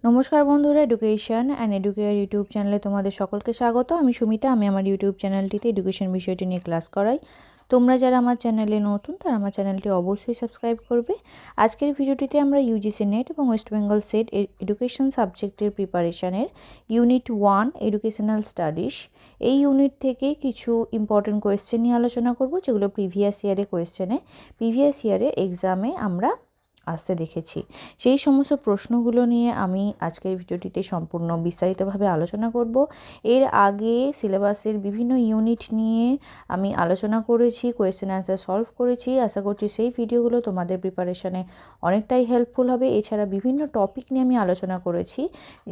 নমস্কার বন্ধুরা, education and educare YouTube চ্যানেলে তোমাদের সকলকে স্বাগত। আমি সুমিতা। আমি আমার ইউটিউব চ্যানেলটিতে এডুকেশন বিষয়টি নিয়ে ক্লাস করাই। তোমরা যারা আমার চ্যানেলে নতুন তারা আমার চ্যানেলটি অবশ্যই সাবস্ক্রাইব করবে। আজকের ভিডিওটিতে আমরা ইউজিসি নেট এবং ওয়েস্ট বেঙ্গল সেট এডুকেশন সাবজেক্টের প্রিপারেশানের ইউনিট 1 এডুকেশনাল স্টাডিজ এই ইউনিট থেকে কিছু ইম্পর্টেন্ট কোয়েশ্চেন নিয়ে আলোচনা করব, যেগুলো প্রিভিয়াস ইয়ারের এক্সামে আমরা আসতে দেখেছি। সেই সমস্ত প্রশ্নগুলো নিয়ে আমি আজকের ভিডিওটিতে সম্পূর্ণ বিস্তারিতভাবে আলোচনা করব। এর আগে সিলেবাসের বিভিন্ন ইউনিট নিয়ে আমি আলোচনা করেছি, কোয়েশ্চেন অ্যান্সার সলভ করেছি। আশা করছি সেই ভিডিওগুলো তোমাদের প্রিপারেশানে অনেকটাই হেল্পফুল হবে। এছাড়া বিভিন্ন টপিক নিয়ে আমি আলোচনা করেছি,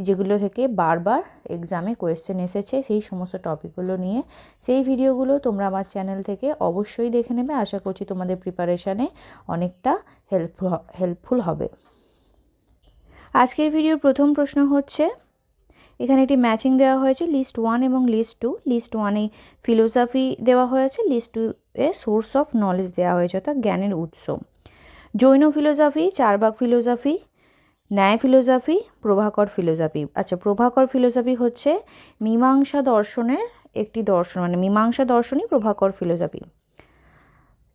যেগুলো থেকে বারবার এক্সামে কোয়েশ্চেন এসেছে। সেই সমস্ত টপিকগুলো নিয়ে সেই ভিডিওগুলো তোমরা আমার চ্যানেল থেকে অবশ্যই দেখে নেবে। আশা করছি তোমাদের প্রিপারেশানে অনেকটা হেল্পফুল হবে। আজকের ভিডিওর প্রথম প্রশ্ন হচ্ছে, এখানে একটি ম্যাচিং দেওয়া হয়েছে লিস্ট 1 এবং লিস্ট 2। লিস্ট 1-এ ফিলোসফি দেওয়া হয়েছে, লিস্ট 2-এ সোর্স অফ নলেজ দেওয়া হয়েছে, অর্থাৎ জ্ঞানের উৎস। জৈন ফিলোসফি, চারবাক ফিলোসফি, ন্যায় ফিলোসফি, প্রভাকর ফিলোসফি। আচ্ছা, প্রভাকর ফিলোসফি হচ্ছে মীমাংসা দর্শনের একটি দর্শন, মানে মীমাংসা দর্শনই Prabhakar philosophy.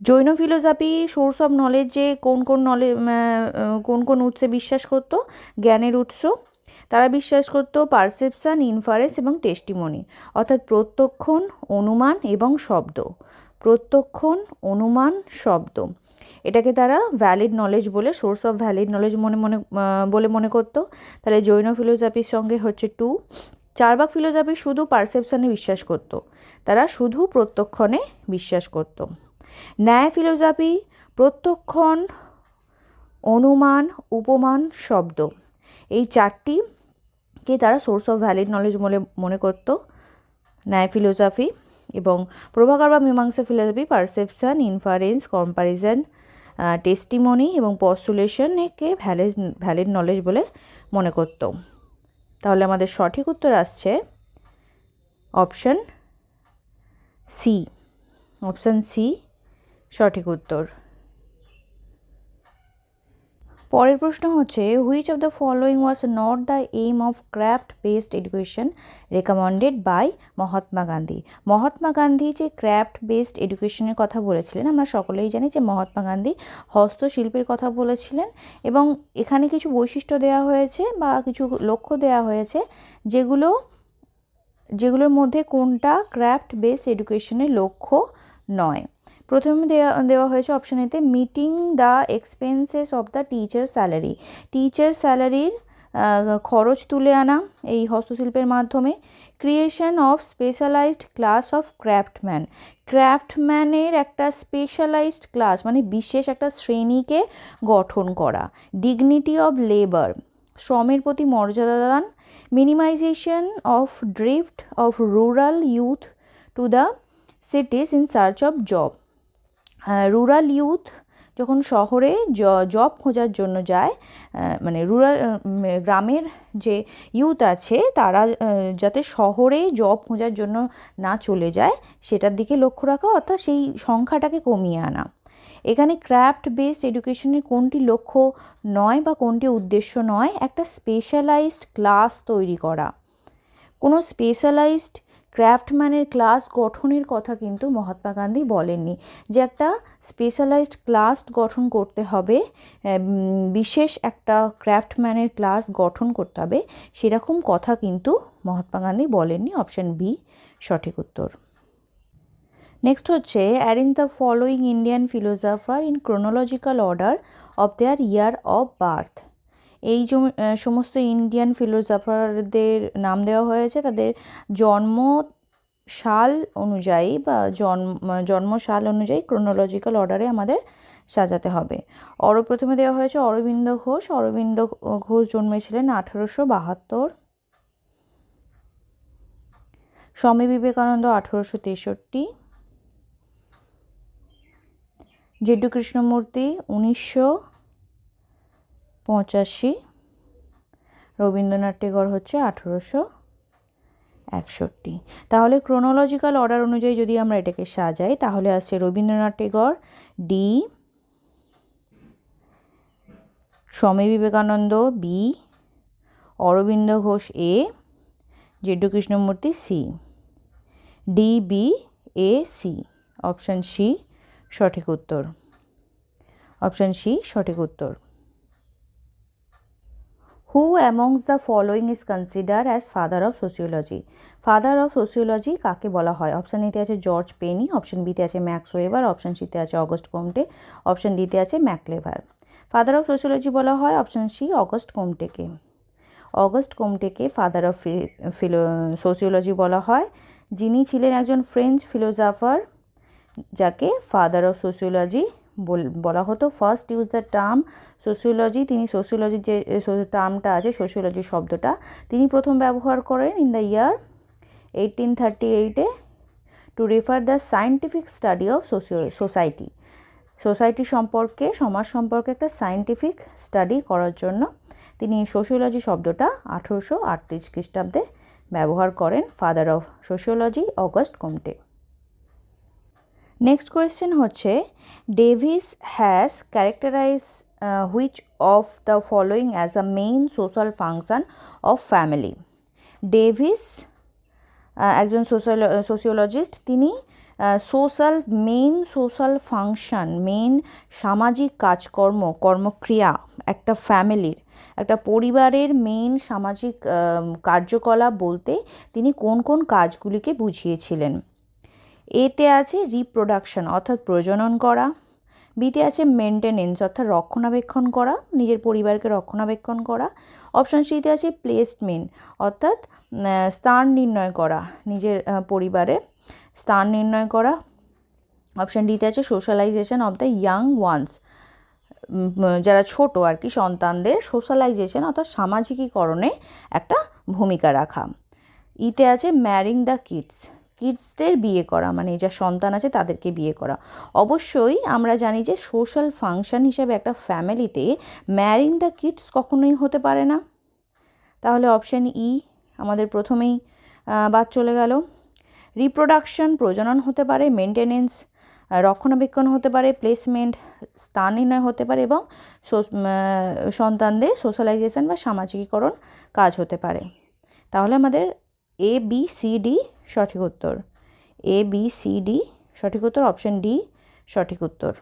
Jain philosophy source of নলেজে কোন কোন উৎসে বিশ্বাস করতো? জ্ঞানের উৎস। তারা বিশ্বাস করতো পারসেপশান, ইনফারেন্স এবং টেস্টিমনি, অর্থাৎ প্রত্যক্ষণ, অনুমান এবং শব্দ। প্রত্যক্ষণ, অনুমান, শব্দ, এটাকে তারা ভ্যালিড নলেজ বলে, সোর্স অফ ভ্যালিড নলেজ মনে করতো। তাহলে জৈন ফিলোসফির সঙ্গে হচ্ছে 2। চারবাক ফিলোসফি শুধু পারসেপশানে বিশ্বাস করতো, তারা শুধু প্রত্যক্ষণে বিশ্বাস করতো। ন্যায় ফিলোসফি প্রত্যক্ষণ, অনুমান, উপমান, শব্দ, এই চারটিকে তারা সোর্স অফ ভ্যালিড নলেজ বলে মনে করত, ন্যায় ফিলোসফি। এবং প্রভাকর বা মীমাংসা philosophy perception, inference, comparison, testimony এবং পস্টুলেশনকে ভ্যালিড নলেজ বলে মনে করত। তাহলে আমাদের সঠিক উত্তর আসছে অপশান সি। অপশান সি সঠিক উত্তর। পরের প্রশ্ন হচ্ছে, which of the following was not the aim of craft based education recommended by Mahatma Gandhi? Mahatma Gandhi যে ক্রাফট বেসড এডুকেশনের কথা বলেছিলেন, আমরা সকলেই জানি যে মহাত্মা গান্ধী হস্তশিল্পের কথা বলেছিলেন, এবং এখানে কিছু বৈশিষ্ট্য দেওয়া হয়েছে বা কিছু লক্ষ্য দেওয়া হয়েছে, যেগুলোর মধ্যে কোনটা ক্রাফট বেসড এডুকেশনের লক্ষ্য নয়। প্রথমে দেওয়া হয়েছে অপশান এতে, meeting the expenses of the teacher salary. Teacher স্যালারির খরচ তুলে আনা এই হস্তশিল্পের মাধ্যমে। Creation of specialized class of craftsman. ক্রাফটম্যানের একটা স্পেশালাইজড ক্লাস, মানে বিশেষ একটা শ্রেণীকে গঠন করা। ডিগনিটি অফ লেবার, শ্রমের প্রতি মর্যাদা দান। Minimisation of drift of rural youth to the cities in search of job. Rural youth যখন শহরে জব খোঁজার জন্য যায়, মানে গ্রামের যে ইউথ আছে তারা যাতে শহরে জব খোঁজার জন্য না চলে যায় সেটার দিকে লক্ষ্য রাখা, অর্থাৎ সেই সংখ্যাটাকে কমিয়ে আনা। এখানে ক্রাফট বেসড এডুকেশনের কোনটি লক্ষ্য নয় বা কোনটি উদ্দেশ্য নয়? একটা স্পেশালাইজড ক্লাস তৈরি করা। কোনো স্পেশালাইজড ক্রাফটম্যানের ক্লাস গঠনের কথা কিন্তু মহাত্মা গান্ধী বলেননি, যে একটা স্পেশালাইজড ক্লাস গঠন করতে হবে, বিশেষ একটা ক্রাফটম্যানের ক্লাস গঠন করতে হবে, সেরকম কথা কিন্তু মহাত্মা গান্ধী বলেননি। অপশান বি সঠিক উত্তর। নেক্সট হচ্ছে, arrange the following Indian philosopher in chronological order of their year of birth. এই সমস্ত ইন্ডিয়ান ফিলোসফারদের নাম দেওয়া হয়েছে তাদের জন্ম সাল অনুযায়ী বা জন্মসাল অনুযায়ী ক্রোনোলজিক্যাল অর্ডারে আমাদের সাজাতে হবে। প্রথমে দেওয়া হয়েছে অরবিন্দ ঘোষ। অরবিন্দ ঘোষ জন্মেছিলেন 1872। স্বামী বিবেকানন্দ 1863। জেড্ডু কৃষ্ণমূর্তি 1985। রবীন্দ্রনাথ টেগোর হচ্ছে 1861। তাহলে ক্রোনোলজিক্যাল অর্ডার অনুযায়ী যদি আমরা এটাকে সাজাই তাহলে আসছে Rabindranath Tagore D, Swami Vivekananda B, Aurobindo Ghosh A, Jiddu Krishnamurti C, D B A C, option C সঠিক উত্তর, অপশান সি সঠিক উত্তর। Who amongst the following is consider as father of sociology? Father of sociology কাকে বলা হয়? অপশান এতে আছে জর্জ পেনি, অপশান বিতে আছে ম্যাক্স ওয়েবার, অপশান সিতে আছে অগস্ট কমটে, অপশান ডিতে আছে ম্যাকলেভার। ফাদার অফ সোসিওলজি বলা হয় অপশান সি অগস্ট কমটেকে। অগস্ট কমটেকে ফাদার অফ সোসিওলজি বলা হয়, যিনি ছিলেন একজন ফ্রেঞ্চ ফিলোসফার যাকে ফাদার অফ সোসিওলজি বলা হতো। First use the term sociology, তিনি সোসিওলজির যে টার্মটা আছে সোসিওলজি শব্দটা তিনি প্রথম ব্যবহার করেন ইন দ্য ইয়ার 1838-এ to refer the scientific study of society. Society সম্পর্কে, সমাজ সম্পর্কে একটা সায়েন্টিফিক স্টাডি করার জন্য তিনি সোসিওলজি শব্দটা 1838 খ্রিস্টাব্দে ব্যবহার করেন father of sociology Auguste Comte. Next question হচ্ছে Davis has characterize which of the following as a main social function of family? Davis একজন সোশিওলজিস্ট, তিনি মেইন সোশ্যাল ফাংশন, মেইন সামাজিক কাজকর্ম, কর্মক্রিয়া একটা ফ্যামিলির, একটা পরিবারের মেইন সামাজিক কার্যকলাপ বলতে তিনি কোন কোন কাজগুলিকে বুঝিয়েছিলেন? এতে আছে রিপ্রোডাকশন অর্থাৎ প্রজনন করা, বিতে আছে মেনটেনেন্স অর্থাৎ রক্ষণাবেক্ষণ করা, নিজের পরিবারকে রক্ষণাবেক্ষণ করা, অপশান সিতে আছে প্লেসমেন্ট অর্থাৎ স্থান নির্ণয় করা, নিজের পরিবারে স্থান নির্ণয় করা, অপশান ডিতে আছে socialisation of the young ones, যারা ছোট আর কি সন্তানদের সোশ্যালাইজেশন অর্থাৎ সামাজিকীকরণে একটা ভূমিকা রাখা, ইতে আছে ম্যারিং দ্য কিডসদের বিয়ে করা, মানে যা সন্তান আছে তাদেরকে বিয়ে করা। অবশ্যই আমরা জানি যে সোশ্যাল ফাংশন হিসেবে একটা ফ্যামিলিতে ম্যারিং দ্য কিডস কখনোই হতে পারে না, তাহলে অপশান ই আমাদের প্রথমেই বাদ চলে গেল। রিপ্রোডাকশন প্রজনন হতে পারে, মেনটেনেন্স রক্ষণাবেক্ষণ হতে পারে, প্লেসমেন্ট স্থান নির্ণয় হতে পারে এবং সন্তানদের সোশ্যালাইজেশন বা সামাজিকীকরণ কাজ হতে পারে। তাহলে আমাদের এ বি সি ডি সঠিক উত্তর, এ বি সি ডি সঠিক উত্তর, অপশান ডি সঠিক উত্তর।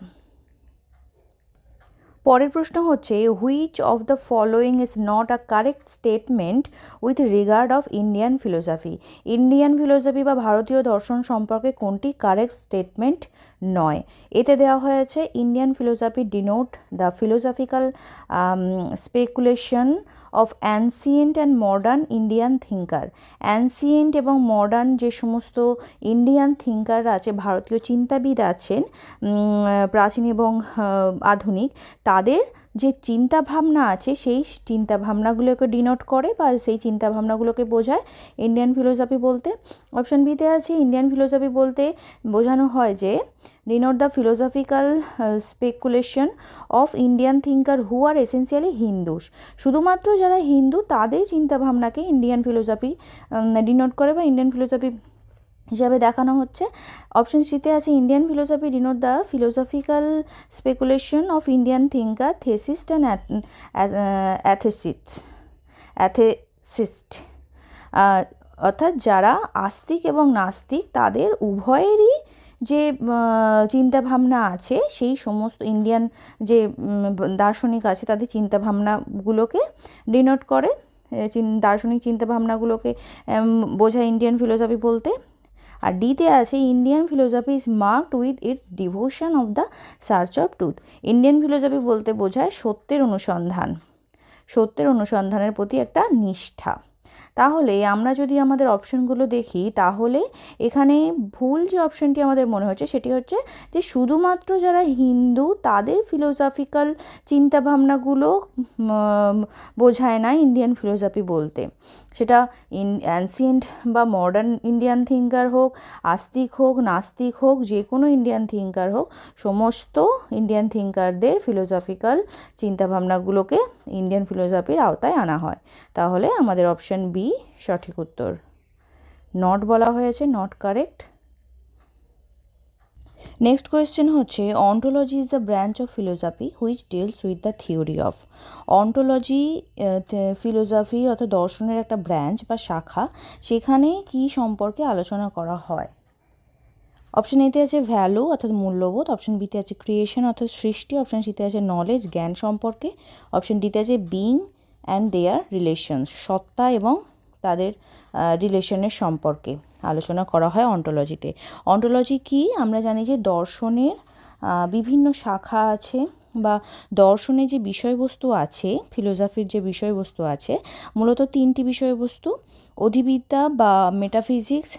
পরের প্রশ্ন হচ্ছে which of the following is not a correct statement with regard of Indian philosophy? Indian philosophy বা ভারতীয় দর্শন সম্পর্কে কোনটি কারেক্ট স্টেটমেন্ট নয়? এতে দেওয়া হয়েছে Indian philosophy denote the philosophical speculation of ancient and modern Indian thinker. Ancient এবং মডার্ন যে সমস্ত ইন্ডিয়ান থিঙ্কার আছে, ভারতীয় চিন্তাবিদ আছেন প্রাচীন এবং আধুনিক, তাদের যে চিন্তাভাবনা আছে সেই চিন্তাভাবনাগুলোকে ডিনোট করে বা সেই চিন্তাভাবনাগুলোকে বোঝায় ইন্ডিয়ান ফিলোসফি বলতে। অপশান বিতে আছে ইন্ডিয়ান ফিলোসফি বলতে বোঝানো হয় যে denote the philosophical speculation of Indian thinker who are essentially Hindus. শুধুমাত্র যারা হিন্দু তাদের চিন্তাভাবনাকে ইন্ডিয়ান ফিলোসফি ডিনোট করে বা ইন্ডিয়ান ফিলোসফি হিসাবে দেখানো হচ্ছে। অপশন সিতে আছে Indian philosophy denote the philosophical speculation of Indian thinker theist and atheist, অর্থাৎ যারা আস্তিক এবং নাস্তিক তাদের উভয়েরই যে চিন্তাভাবনা আছে সেই সমস্ত ইন্ডিয়ান যে দার্শনিক আছে তাদের চিন্তাভাবনাগুলোকে ডিনোট করে, দার্শনিক চিন্তাভাবনাগুলোকে বোঝায় ইন্ডিয়ান ফিলোসফি বলতে। আর ডিতে আছে Indian philosophy is marked with its devotion of the search of truth. Indian philosophy বলতে বোঝায় সত্যের অনুসন্ধানের প্রতি একটা নিষ্ঠা। তাহলে আমরা যদি আমাদের অপশনগুলো দেখি তাহলে এখানে ভুল যে অপশনটি আমাদের মনে হচ্ছে সেটি হচ্ছে যে শুধুমাত্র যারা হিন্দু তাদের ফিলোসফিক্যাল চিন্তাভাবনাগুলো বোঝায় না ইন্ডিয়ান ফিলোসফি বলতে, সেটা অ্যানসিয়েন্ট বা মডার্ন ইন্ডিয়ান থিঙ্কার হোক, আস্তিক হোক, নাস্তিক হোক, যে কোনো ইন্ডিয়ান থিঙ্কার হোক, সমস্ত ইন্ডিয়ান থিঙ্কারদের ফিলোসফিক্যাল চিন্তাভাবনাগুলোকে ইন্ডিয়ান ফিলোসফির আওতায় আনা হয়। তাহলে আমাদের অপশন বি সঠিক উত্তর। নট বলা হয়েছে, নট কারেক্ট। নেক্সট কোয়েশ্চেন হচ্ছে ontology is the branch of philosophy which deals with the theory of. Ontology philosophy অর্থাৎ দর্শনের একটা ব্রাঞ্চ বা শাখা, সেখানে কি সম্পর্কে আলোচনা করা হয়। অপশন এতে আছে ভ্যালু অর্থাৎ মূল্যবোধ, অপশন বিতে আছে ক্রিয়েশন অর্থাৎ সৃষ্টি, অপশন সিতে আছে নলেজ জ্ঞান সম্পর্কে, অপশন ডিতে আছে বিং অ্যান্ড দেয়ার রিলেশনস সত্তা এবং তাদের রিলেশনের সম্পর্কে আলোচনা করা হয় অন্টোলজিতে। অন্টোলজি কি আমরা জানি যে দর্শনের বিভিন্ন শাখা আছে বা দর্শনে যে বিষয়বস্তু আছে, ফিলোসফির যে বিষয়বস্তু আছে, মূলত তিনটি বিষয়বস্তু: অধিবিদ্যা বা মেটাফিজিক্স,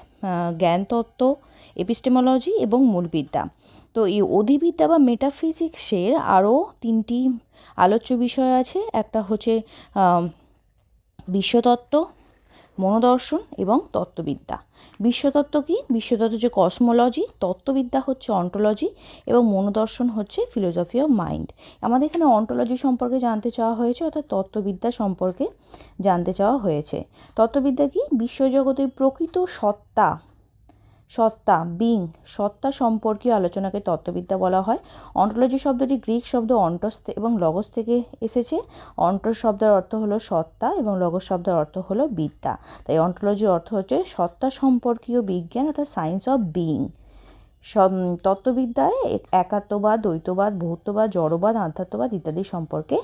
জ্ঞানতত্ত্ব এপিস্টেমোলজি এবং মূলবিদ্যা। তো এই অধিবিদ্যা বা মেটাফিজিক্সের আরও তিনটি আলোচ্য বিষয় আছে। একটা হচ্ছে বিশ্বতত্ত্ব, মনোদর্শন এবং তত্ত্ববিদ্যা। বিশ্বতত্ত্ব কি? বিশ্বতত্ত্ব হচ্ছে কসমোলজি, তত্ত্ববিদ্যা হচ্ছে অন্টোলজি এবং মনোদর্শন হচ্ছে ফিলোসফি অফ মাইন্ড। আমাদের এখানে অন্টোলজি সম্পর্কে জানতে চাওয়া হয়েছে, অর্থাৎ তত্ত্ববিদ্যা সম্পর্কে জানতে চাওয়া হয়েছে। তত্ত্ববিদ্যা কি? বিশ্বজগতের প্রকৃত সত্তা বিং সত্তা সম্পর্কীয় আলোচনাকে তত্ত্ববিদ্যা বলা হয়। অন্টোলজি শব্দটি গ্রিক শব্দ অন্টস এবং লগস থেকে এসেছে। অন্টস শব্দের অর্থ হলো সত্তা এবং লগস শব্দের অর্থ হলো বিদ্যা। তাই অন্টোলজির অর্থ হচ্ছে সত্তা সম্পর্কীয় বিজ্ঞান অর্থাৎ সায়েন্স অফ বিং। তত্ত্ববিদ্যায় একাত্মবাদ, দ্বৈতবাদ, ভৌতবাদ, জড়বাদ, আধ্যাত্মবাদ ইত্যাদি সম্পর্কে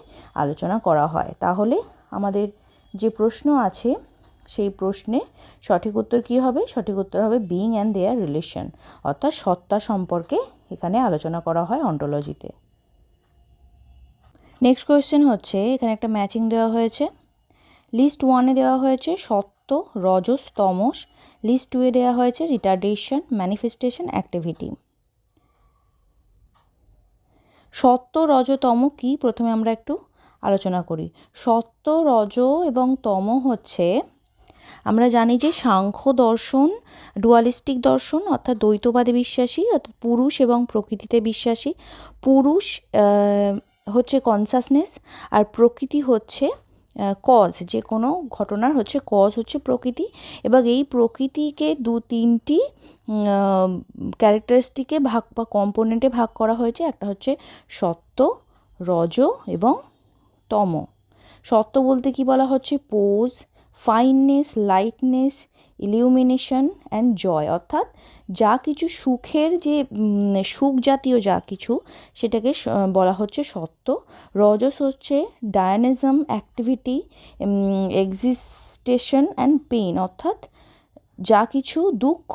আলোচনা করা হয়। তাহলে আমাদের যে প্রশ্ন আছে সেই প্রশ্নে সঠিক উত্তর কী হবে? সঠিক উত্তর হবে বিং অ্যান্ড দেয়ার রিলেশন, অর্থাৎ সত্তা সম্পর্কে এখানে আলোচনা করা হয় অন্টোলজিতে। নেক্সট কোয়েশ্চেন হচ্ছে, এখানে একটা ম্যাচিং দেওয়া হয়েছে। লিস্ট 1-এ দেওয়া হয়েছে সত্য, রজস, তমস। লিস্ট 2-এ দেওয়া হয়েছে রিটার্ডেশন, ম্যানিফেস্টেশন, অ্যাক্টিভিটি। সত্য, রজ, তম কি? প্রথমে আমরা একটু আলোচনা করি। সত্য, রজ এবং তম হচ্ছে, আমরা জানি যে সাংখ্য দর্শন ডুয়ালিস্টিক দর্শন, অর্থাৎ দ্বৈতবাদে বিশ্বাসী, অর্থাৎ পুরুষ এবং প্রকৃতিতে বিশ্বাসী। পুরুষ হচ্ছে কনসাসনেস আর প্রকৃতি হচ্ছে কজ, যে কোনো ঘটনার হচ্ছে কজ হচ্ছে প্রকৃতি। এবং এই প্রকৃতিকে তিনটি ক্যারেক্টারিস্টিকে ভাগ বা কম্পোনেন্টে ভাগ করা হয়েছে। একটা হচ্ছে সত্য, রজ এবং তম। সত্য বলতে কি বলা হচ্ছে? পোজ, ফাইননেস, লাইটনেস, ইলিউমিনেশন অ্যান্ড জয়, অর্থাৎ যা কিছু সুখের, যে সুখ জাতীয় যা কিছু, সেটাকে বলা হচ্ছে সত্য। রজস হচ্ছে ডায়নামিজম, অ্যাক্টিভিটি, এক্সিস্টেশন অ্যান্ড পেইন, অর্থাৎ যা কিছু দুঃখ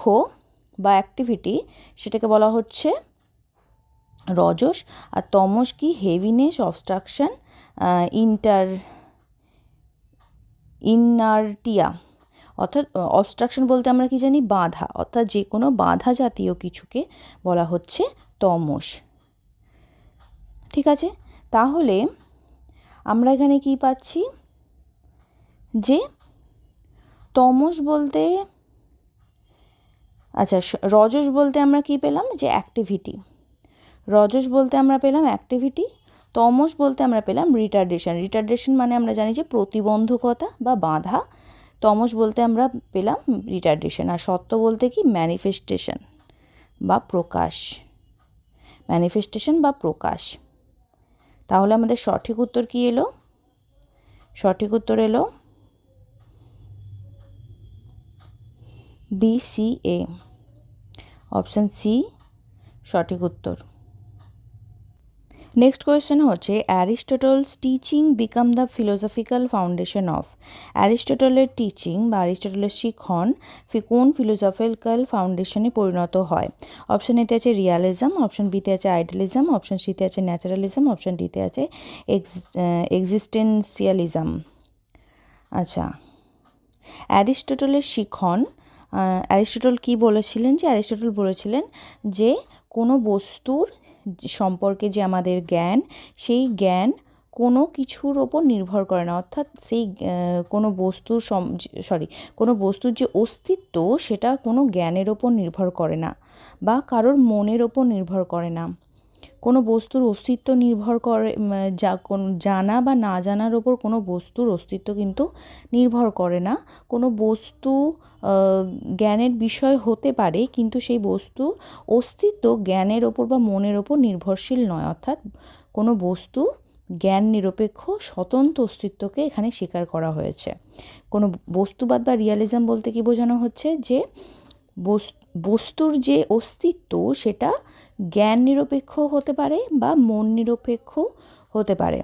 বা অ্যাক্টিভিটি, সেটাকে বলা হচ্ছে রজস। আর তমস কি? হেভিনেস, অবস্ট্রাকশন, ইনার্টিয়া, অর্থাৎ অবস্ট্রাকশন বলতে আমরা কি জানি? বাধা, অর্থাৎ যে কোনো বাধা জাতীয় কিছুকে বলা হচ্ছে তমস। ঠিক আছে, তাহলে আমরা এখানে কি পাচ্ছি? যে তমস বলতে, আচ্ছা, রজস বলতে আমরা কি পেলাম? যে অ্যাক্টিভিটি। রজস বলতে আমরা পেলাম অ্যাক্টিভিটি। তমস বলতে আমরা পেলাম রিটার্ডেশন। রিটার্ডেশন মানে আমরা জানি যে প্রতিবন্ধকতা বা বাধা। তমস বলতে আমরা পেলাম রিটার্ডেশন। আর সত্য বলতে কি? ম্যানিফেস্টেশন বা প্রকাশ। ম্যানিফেস্টেশন বা প্রকাশ। তাহলে আমাদের সঠিক উত্তর কি এলো? সঠিক উত্তর এলো BCA, অপশান সি সঠিক উত্তর। নেক্সট কোয়েশ্চেন হচ্ছে, Aristotle's teaching become the philosophical foundation of. অ্যারিস্টটলের টিচিং বা অ্যারিস্টটলের শিক্ষণ কোন ফিলোসফিক্যাল ফাউন্ডেশনে পরিণত হয়? অপশান এতে আছে রিয়ালিজম, অপশান বিতে আছে আইডিয়ালিজম, অপশান সিতে আছে ন্যাচারালিজম, অপশান ডিতে আছে এক্সিস্টেন্সিয়ালিজম। আচ্ছা, অ্যারিস্টটলের শিক্ষণ, অ্যারিস্টটল কি বলেছিলেন? যে অ্যারিস্টটল বলেছিলেন যে কোনো বস্তুর সম্পর্কে যে আমাদের জ্ঞান, সেই জ্ঞান কোনো কিছুর ওপর নির্ভর করে না, অর্থাৎ সেই কোনো বস্তুর কোনো বস্তুর যে অস্তিত্ব, সেটা কোনো জ্ঞানের ওপর নির্ভর করে না বা কারোর মনের ওপর নির্ভর করে না। কোনো বস্তুর অস্তিত্ব নির্ভর করে জানা বা না জানার ওপর কোনো বস্তুর অস্তিত্ব কিন্তু নির্ভর করে না। কোনো বস্তু জ্ঞানের বিষয় হতে পারে, কিন্তু সেই বস্তু অস্তিত্ব জ্ঞানের ওপর বা মনের ওপর নির্ভরশীল নয়। অর্থাৎ কোনো বস্তু জ্ঞান নিরপেক্ষ স্বতন্ত্র অস্তিত্বকে এখানে স্বীকার করা হয়েছে। কোনো বস্তুবাদ বা রিয়ালিজম বলতে কি বোঝানো হচ্ছে, যে বস্তুর যে অস্তিত্ব সেটা জ্ঞান নিরপেক্ষ হতে পারে বা মন নিরপেক্ষ হতে পারে।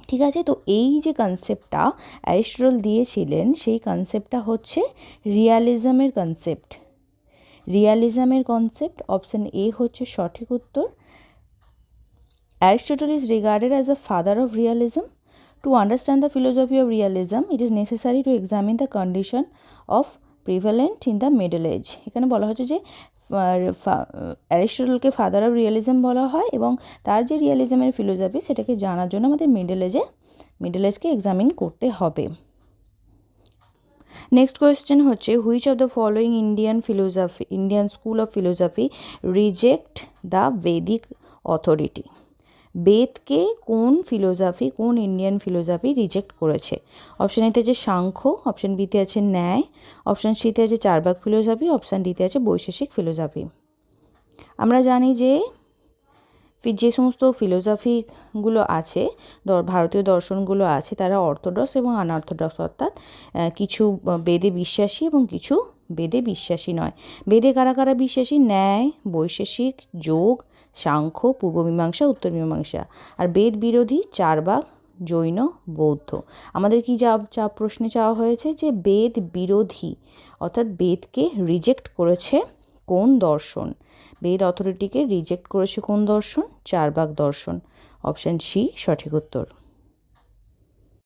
ঠিক আছে, তো এই যে কনসেপ্টটা অ্যারিস্টটল দিয়েছিলেন, সেই কনসেপ্টটা হচ্ছে রিয়ালিজমের কনসেপ্ট। রিয়ালিজমের কনসেপ্ট, অপশন এ হচ্ছে সঠিক উত্তর। Aristotle is regarded as the father of realism. To understand the philosophy of realism, it is necessary to examine the condition of prevalent in the Middle Age. এখানে বলা হচ্ছে যে অ্যারিস্টটলকে father of realism বলা হয়, এবং তার যে রিয়ালিজমের ফিলোসফি সেটাকে জানার জন্য আমাদের মিডল এজকে এক্সামিন করতে হবে। নেক্সট কোয়েশ্চেন হচ্ছে, which of the following Indian school of philosophy reject the Vedic authority? বেদকে কোন ইন্ডিয়ান ফিলোসফি রিজেক্ট করেছে? অপশান এতে আছে সাংখ্য, অপশান বিতে আছে ন্যায়, অপশান সিতে আছে চারবাক ফিলোসফি, অপশান ডিতে আছে বৈশেষিক ফিলোসফি। আমরা জানি যে সমস্ত ফিলোসফিগুলো আছে, ভারতীয় দর্শনগুলো আছে, তারা অর্থোডক্স এবং আনঅর্থোডক্স, অর্থাৎ কিছু বেদে বিশ্বাসী এবং কিছু বেদে বিশ্বাসী নয়। বেদে কারা কারা বিশ্বাসী? ন্যায়, বৈশেষিক, যোগ, সাংখ্য, পূর্ব মীমাংসা, উত্তর মীমাংসা। আর বেদ বিরোধী চারবাক, জৈন, বৌদ্ধ। আমাদের কি প্রশ্নে চাওয়া হয়েছে যে বেদ বিরোধী, অর্থাৎ বেদকে রিজেক্ট করেছে কোন দর্শন? বেদ অথরিটিকে রিজেক্ট করেছে কোন দর্শন? চারবাক দর্শন। অপশান সি সঠিক উত্তর।